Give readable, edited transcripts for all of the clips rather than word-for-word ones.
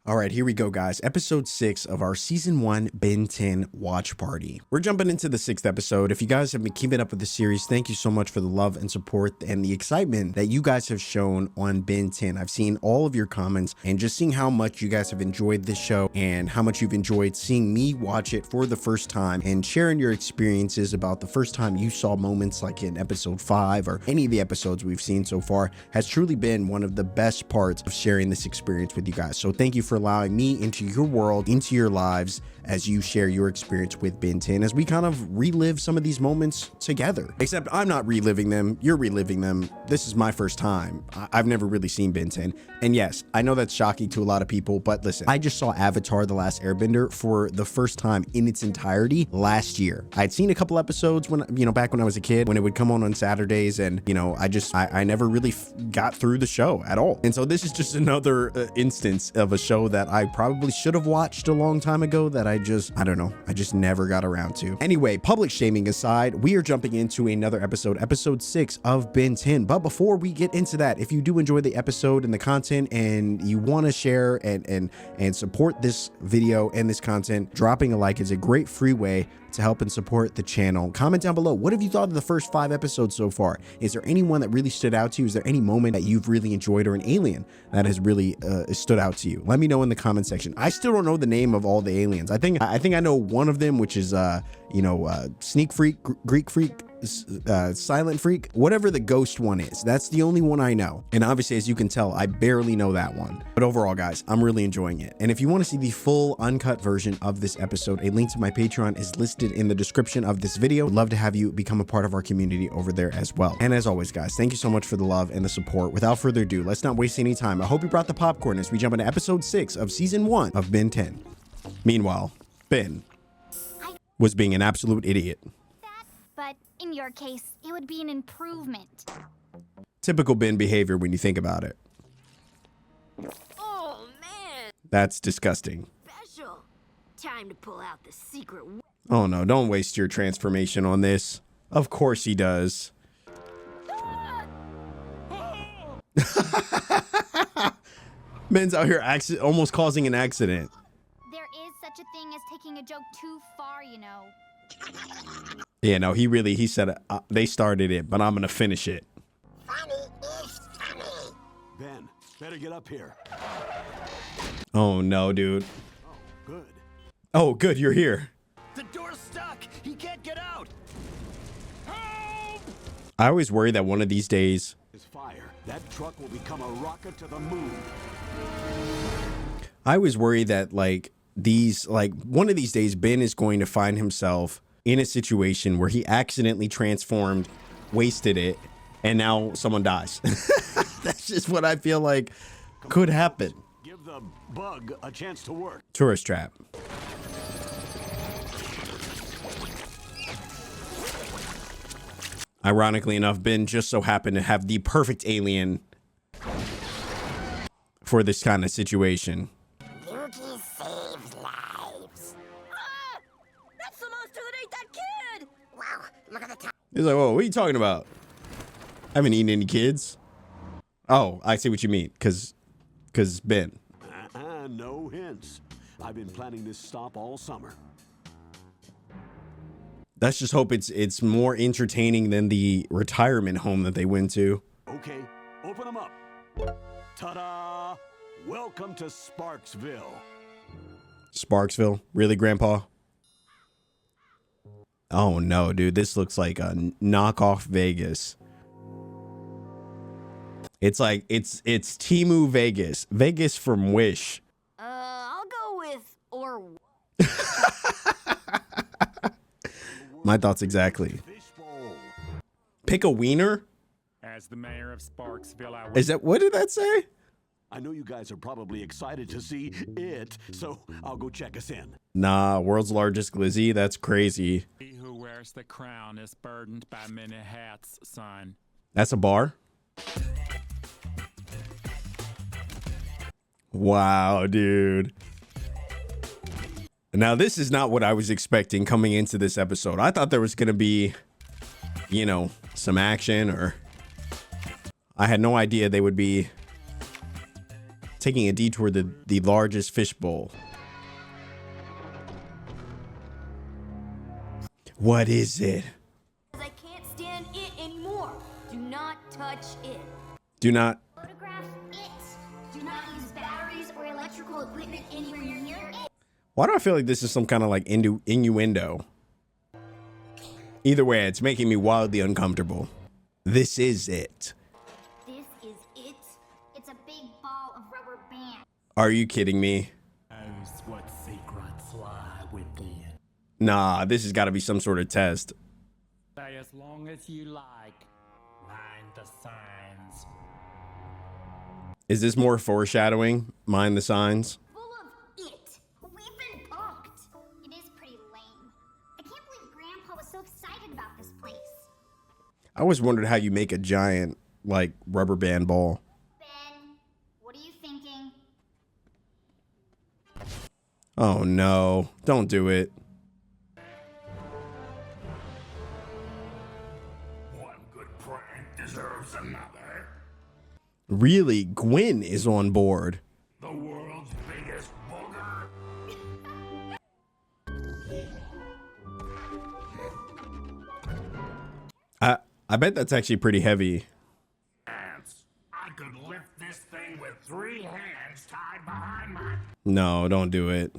All right, here we go, guys. Episode 6 of our Season 1 Ben 10 watch party. We're jumping into the 6th episode. If you guys have been keeping up with the series, thank you so much for the love and support and the excitement that you guys have shown on Ben 10. I've seen all of your comments and just seeing how much you guys have enjoyed this show and how much you've enjoyed seeing me watch it for the first time and sharing your experiences about the first time you saw moments like in episode 5 or any of the episodes we've seen so far has truly been one of the best parts of sharing this experience with you guys. So thank you for allowing me into your world, into your lives, as you share your experience with Ben 10, as we kind of relive some of these moments together. Except I'm not reliving them, you're reliving them. This is my first time. I've never really seen Ben 10. And yes, I know that's shocking to a lot of people, but listen, I just saw Avatar: The Last Airbender for the first time in its entirety last year. I'd seen a couple episodes when, back when I was a kid, when it would come on Saturdays, and, I never really got through the show at all. And so this is just another instance of a show that I probably should have watched a long time ago that I just never got around to. Anyway, public shaming aside, we are jumping into another episode 6 of Ben 10. But before we get into that, if you do enjoy the episode and the content and you want to share and support this video and this content, dropping a like is a great free way to help and support the channel. Comment down below, what have you thought of the first 5 episodes so far? Is there anyone that really stood out to you? Is there any moment that you've really enjoyed or an alien that has really stood out to you? Let me know in the comment section. I still don't know the name of all the aliens. I think I know one of them, which is Sneak Freak, Greek Freak, Silent Freak, whatever the ghost one is. That's the only one I know. And obviously, as you can tell, I barely know that one. But overall, guys, I'm really enjoying it. And if you want to see the full uncut version of this episode, a link to my Patreon is listed in the description of this video. I'd love to have you become a part of our community over there as well. And as always, guys, thank you so much for the love and the support. Without further ado, let's not waste any time. I hope you brought the popcorn as we jump into episode 6 of season 1 of Ben 10. Meanwhile, Ben was being an absolute idiot. But in your case, it would be an improvement. Typical Ben behavior when you think about it. Oh, man. That's disgusting. Special. Time to pull out the secret. Oh no, don't waste your transformation on this. Of course he does. Ben's out here almost causing an accident. There is such a thing as taking a joke too far, you know. Yeah, no, he said they started it, but I'm gonna finish it. Funny is funny. Ben, better get up here. Oh no, dude. Oh, good. Oh, good, you're here. The door's stuck. He can't get out. Help! I always worry that one of these days. His fire. That truck will become a rocket to the moon. I always worry that one of these days Ben is going to find himself in a situation where he accidentally transformed, wasted it, and now someone dies. That's just what I feel like could happen. Give the bug a chance to work. Tourist trap. Ironically enough, Ben just so happened to have the perfect alien for this kind of situation. Beauty saves lives. Ah! That's the monster that ate that kid! Wow, look at the top. He's like, whoa, what are you talking about? I haven't eaten any kids. Oh, I see what you mean. Cause Ben. No hints. I've been planning this stop all summer. Let's just hope it's more entertaining than the retirement home that they went to. Okay, open them up. Ta-da! Welcome to Sparksville. Sparksville? Really, Grandpa? Oh no, dude, this looks like a knockoff Vegas. It's like it's Temu Vegas. Vegas from Wish. I'll go with or. My thoughts exactly. Fishbowl. Pick a wiener? As the mayor of Sparksville, I Is that, what did that say? I know you guys are probably excited to see it, so I'll go check us in. Nah, world's largest glizzy? That's crazy. He who wears the crown is burdened by many hats, son. That's a bar? Wow, dude. Now, this is not what I was expecting coming into this episode. I thought there was going to be, some action, or I had no idea they would be taking a detour to the largest fishbowl. What is it? I can't stand it anymore. Do not touch it. Do not. Photograph it. Do not use batteries or electrical equipment anywhere near it. Why do I feel like this is some kind of like innuendo? Either way, it's making me wildly uncomfortable. This is it. This is it. It's a big ball of rubber band. Are you kidding me? Knows what secrets lie within. Nah, this has got to be some sort of test. Stay as long as you like. Mind the signs. Is this more foreshadowing? Mind the signs? Full of it. We've been punked. It is pretty lame. I can't believe Grandpa was so excited about this place. I always wondered how you make a giant, like, rubber band ball. Ben, what are you thinking? Oh no, don't do it. One good prank deserves another. Really, Gwen is on board. The world's biggest booger. I bet that's actually pretty heavy. Ants. I could lift this thing with 3 hands tied behind my... No, don't do it.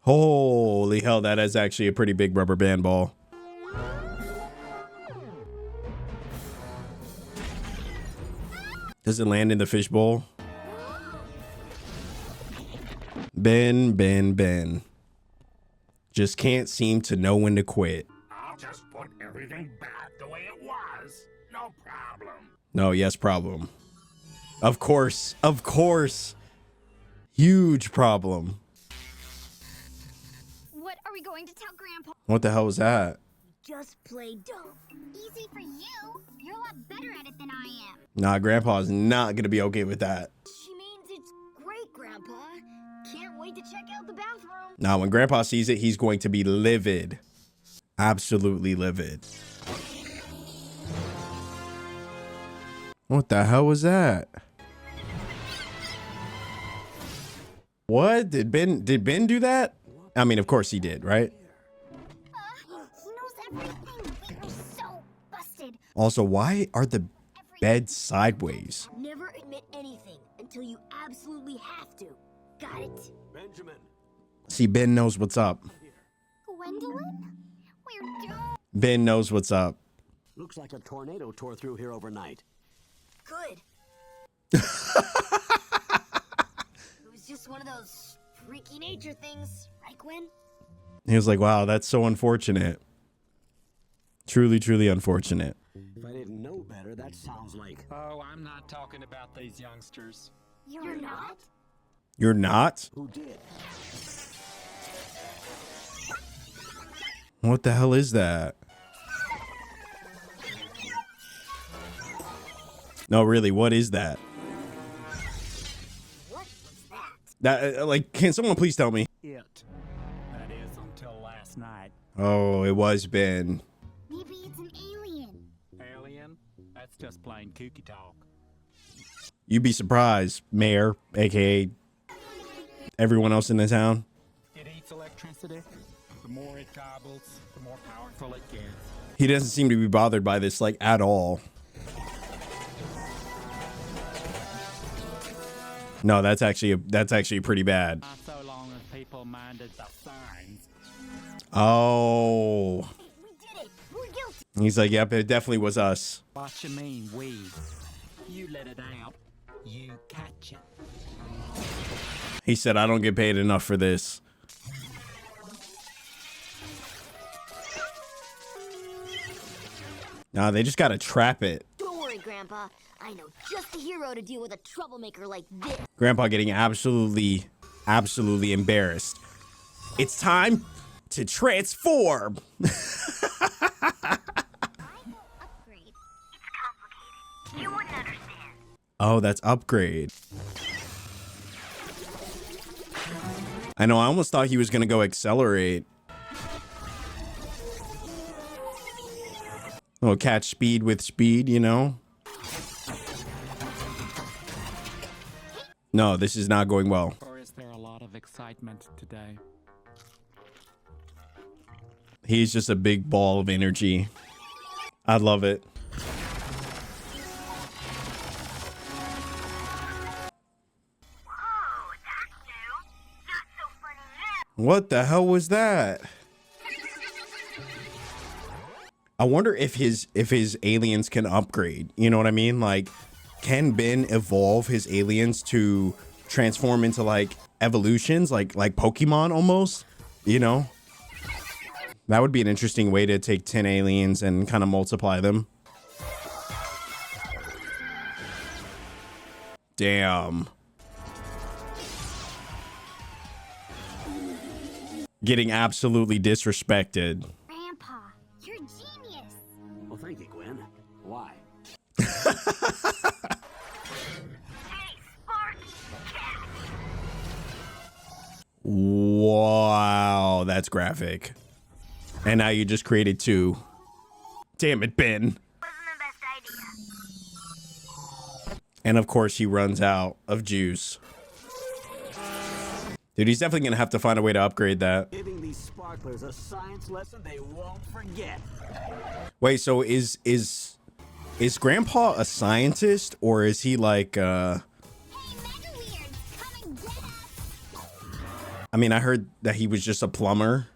Holy hell, that is actually a pretty big rubber band ball. Does it land in the fishbowl? Ben. Just can't seem to know when to quit. I'll just put everything back the way it was. No problem. No, yes, problem. Of course. Huge problem. What are we going to tell Grandpa? What the hell was that? Just play dumb. Easy for you. You're a lot better at it than I am. Nah, Grandpa's not gonna be okay with that. She means it's great, Grandpa. Can't wait to check out the bathroom. Now, when Grandpa sees it, he's going to be livid. Absolutely livid. What the hell was that? What? Did Ben do that? I mean, of course he did, right? He knows everything. We are so busted. Also, why are the beds sideways? Never admit anything until you absolutely have to. Got it? Benjamin. See, Ben knows what's up. Gwendolyn? We're doomed. Ben knows what's up. Looks like a tornado tore through here overnight. Good. It was just one of those freaky nature things, right, Gwen? He was like, wow, that's so unfortunate. Truly, truly unfortunate. If I didn't know better, that sounds like... Oh, I'm not talking about these youngsters. You're not? You're not? Who did? What the hell is that? No, really, what is that? What was that? That, like, can someone please tell me? It. That is until last night. Oh, it was Ben. Maybe it's an alien. Alien? That's just plain kooky talk. You'd be surprised, Mayor, aka everyone else in the town. It eats electricity. The more it gobbles, the more powerful it gets. He doesn't seem to be bothered by this, like, at all. No, that's actually pretty bad. Not so long as people minded the signs. Oh. We did it. We're guilty. He's like, yep, it definitely was us. What you mean, we? You let it out. You catch it. He said, I don't get paid enough for this. Nah, they just gotta trap it. Don't worry, Grandpa. I know just the hero to deal with a troublemaker like this. Grandpa getting absolutely embarrassed. It's time to transform. Upgrade. It's complicated. You wouldn't understand. Oh, that's upgrade. I know, I almost thought he was gonna go accelerate. Oh, catch speed with speed, you know? No, this is not going well. Or is there a lot of excitement today? He's just a big ball of energy. I love it. What the hell was that? I wonder if his aliens can upgrade. You know what I mean? Like, can Ben evolve his aliens to transform into like evolutions, like Pokemon almost? You know? That would be an interesting way to take 10 aliens and kind of multiply them. Damn. Getting absolutely disrespected. Grandpa, you're a genius. Well, thank you, Gwen. Why? Wow, that's graphic. And now you just created 2. Damn it, Ben. And of course he runs out of juice. Dude, he's definitely gonna have to find a way to upgrade that. Giving these sparklers a science lesson they won't forget. Wait, so is Grandpa a scientist, or is he like Hey, Mega Weirds, come and get us. I mean, I heard that he was just a plumber,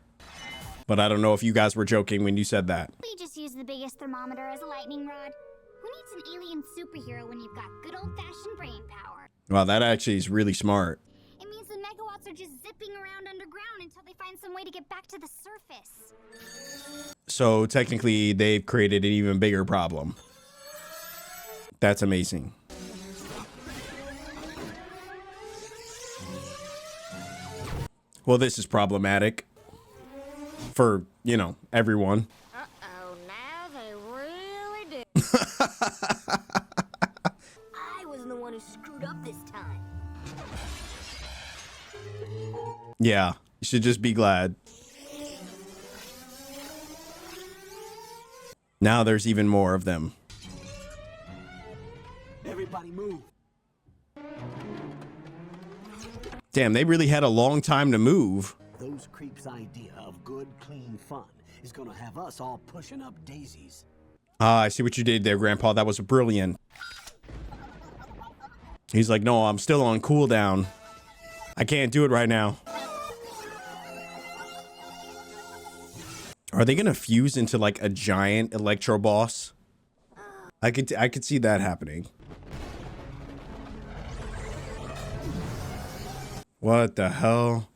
but I don't know if you guys were joking when you said that. We just use the biggest thermometer as a lightning rod. Who needs an alien superhero when you've got good old-fashioned brain power? Wow, that actually is really smart. It means the megawatts are just zipping around underground until they find some way to get back to the surface. So technically they've created an even bigger problem. That's amazing. Well, this is problematic for, you know, everyone. Uh-oh, now they really do. I wasn't the one who screwed up this time. Yeah, you should just be glad. Now there's even more of them. Everybody move. Damn, they really had a long time to move. Those creeps' idea of good, clean fun is gonna have us all pushing up daisies. Ah, I see what you did there, Grandpa. That was brilliant. He's like, no, I'm still on cooldown. I can't do it right now. Are they gonna fuse into like a giant electro boss? I could see that happening. What the hell?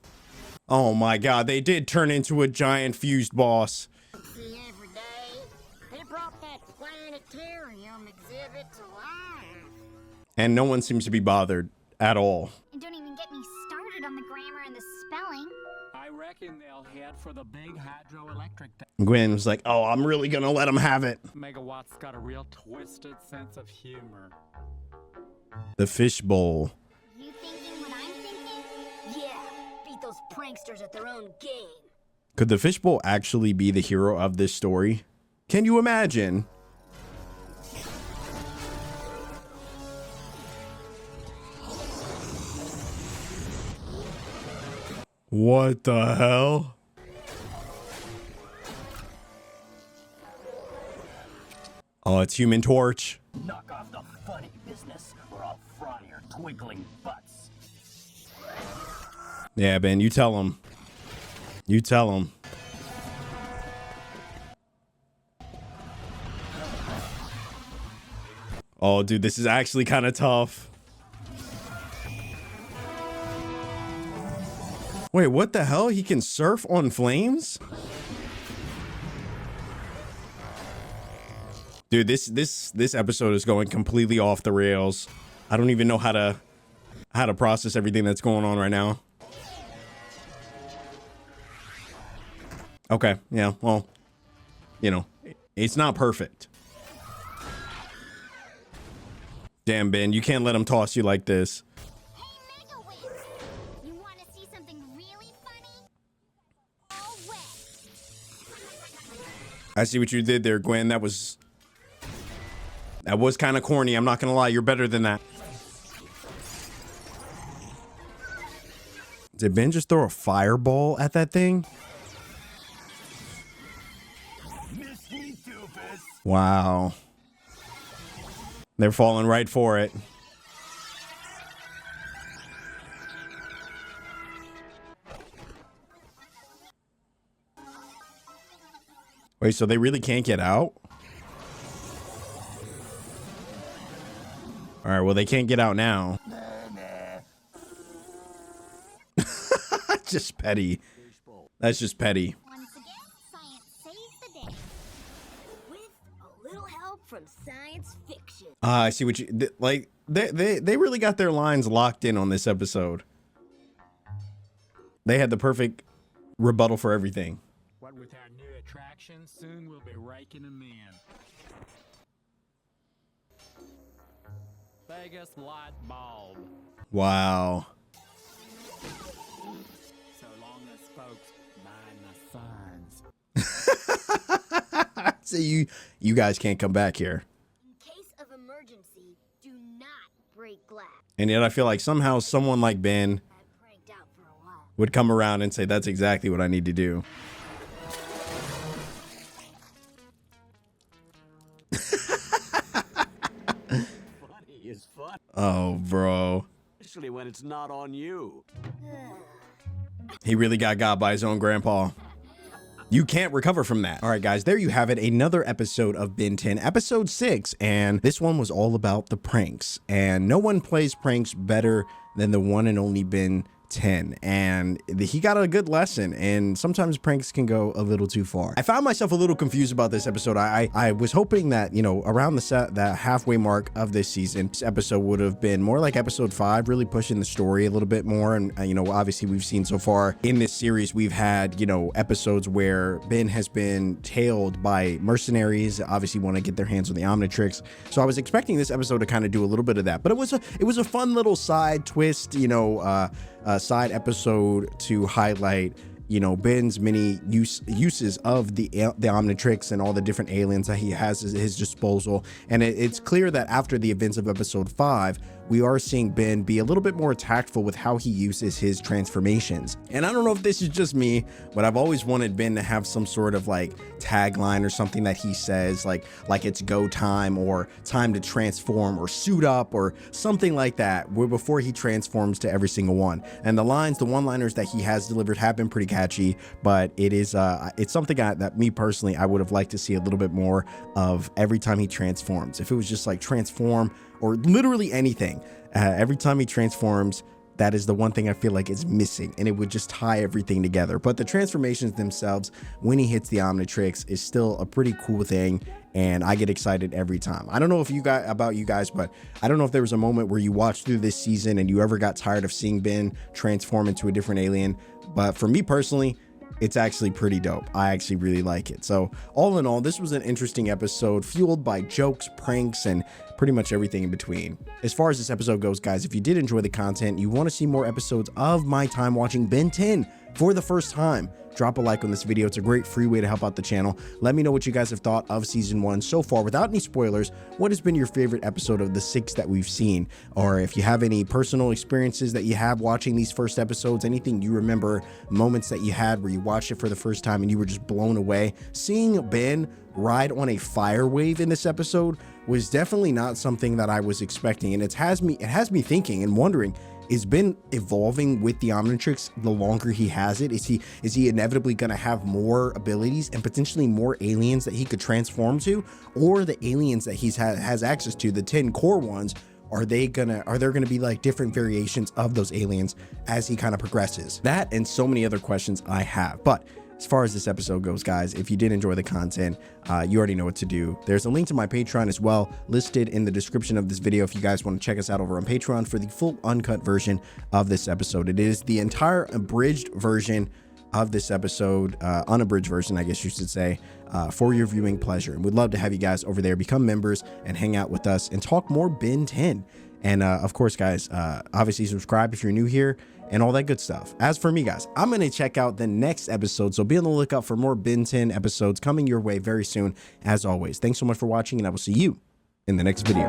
Oh my god, they did turn into a giant fused boss. See every day, they brought that planetarium exhibit to life. And no one seems to be bothered at all. And don't even get me started on the grammar and the spelling. I reckon they'll head for the big hydroelectric. Gwen was like, oh, I'm really gonna let him have it. Megawatt's got a real twisted sense of humor. The fishbowl. You thinking what I'm thinking? Yeah, beat those pranksters at their own game. Could the fishbowl actually be the hero of this story? Can you imagine? What the hell? Oh, it's Human Torch. Knock off the funny business, or I'll fry your twinkling butts. Yeah, Ben, you tell him. You tell him. Oh, dude, this is actually kind of tough. Wait, what the hell? He can surf on flames? Dude, this episode is going completely off the rails. I don't even know how to process everything that's going on right now. Okay, yeah, well, you know, it's not perfect. Damn, Ben, you can't let him toss you like this. Hey, Mega Wiz! You want to see something really funny? All wet. I see what you did there, Gwen. That was kind of corny. I'm not gonna lie. You're better than that. Did Ben just throw a fireball at that thing? Miss me, doofus. Wow. They're falling right for it. Wait, so they really can't get out? All right, well, they can't get out now. Just petty. That's just petty. Once again, science saves the day. With a little help from science fiction. I see what you like. They really got their lines locked in on this episode. They had the perfect rebuttal for everything. What with our new attraction, soon we'll be raking them in. Vegas light bulb. Wow. So long as folks mind the signs. So you guys can't come back here. In case of emergency, do not break glass. And yet I feel like somehow someone like Ben I pranked out for a while. would come around and say, that's exactly what I need to do. Funny is fun, Oh, bro. especially when it's not on you. He really got by his own grandpa. You can't recover from that. All right, guys, there you have it. Another episode of Ben 10, episode 6. And this one was all about the pranks. And no one plays pranks better than the one and only Ben 10. And he got a good lesson. And sometimes pranks can go a little too far. I found myself a little confused about this episode. I was hoping that, you know, around the halfway mark of this season, this episode would have been more like episode 5, really pushing the story a little bit more. And, you know, obviously we've seen so far in this series, we've had, you know, episodes where Ben has been tailed by mercenaries, obviously want to get their hands on the Omnitrix. So I was expecting this episode to kind of do a little bit of that, but it was a fun little side twist, you know, side episode to highlight, you know, Ben's many uses of the Omnitrix and all the different aliens that he has at his disposal. And it's clear that after the events of episode 5, we are seeing Ben be a little bit more tactful with how he uses his transformations. And I don't know if this is just me, but I've always wanted Ben to have some sort of like tagline or something that he says, like it's go time or time to transform or suit up or something like that, where before he transforms to every single one. And the one-liners that he has delivered have been pretty catchy, but it's something that me personally, I would have liked to see a little bit more of every time he transforms. If it was just like transform or literally anything, every time he transforms, that is the one thing I feel like is missing, and it would just tie everything together. But the transformations themselves, when he hits the Omnitrix, is still a pretty cool thing, and I get excited every time. I don't know if you guys, but I don't know if there was a moment where you watched through this season and you ever got tired of seeing Ben transform into a different alien. But for me personally, it's actually pretty dope. I actually really like it. So all in all, this was an interesting episode fueled by jokes, pranks, and pretty much everything in between. As far as this episode goes, guys, if you did enjoy the content, you want to see more episodes of my time watching Ben 10 for the first time, drop a like on this video. It's a great free way to help out the channel. Let me know what you guys have thought of season 1 so far. Without any spoilers, what has been your favorite episode of the 6 that we've seen? Or if you have any personal experiences that you have watching these first episodes, anything you remember, moments that you had where you watched it for the first time and you were just blown away. Seeing Ben ride on a fire wave in this episode was definitely not something that I was expecting, and it has me thinking and wondering, is Ben evolving with the Omnitrix the longer he has it? Is he inevitably going to have more abilities and potentially more aliens that he could transform to? Or the aliens that he has access to, the 10 core ones, are there gonna be like different variations of those aliens as he kind of progresses? That and so many other questions I have. But as far as this episode goes, guys, if you did enjoy the content, you already know what to do. There's a link to my Patreon as well, listed in the description of this video if you guys want to check us out over on Patreon for the full uncut version of this episode. It is the entire abridged version of this episode, unabridged version, I guess you should say, for your viewing pleasure. And we'd love to have you guys over there become members and hang out with us and talk more Ben 10. And of course, guys, obviously subscribe if you're new here and all that good stuff. As for me, guys, I'm going to check out the next episode. So be on the lookout for more Ben 10 episodes coming your way very soon. As always, thanks so much for watching, and I will see you in the next video.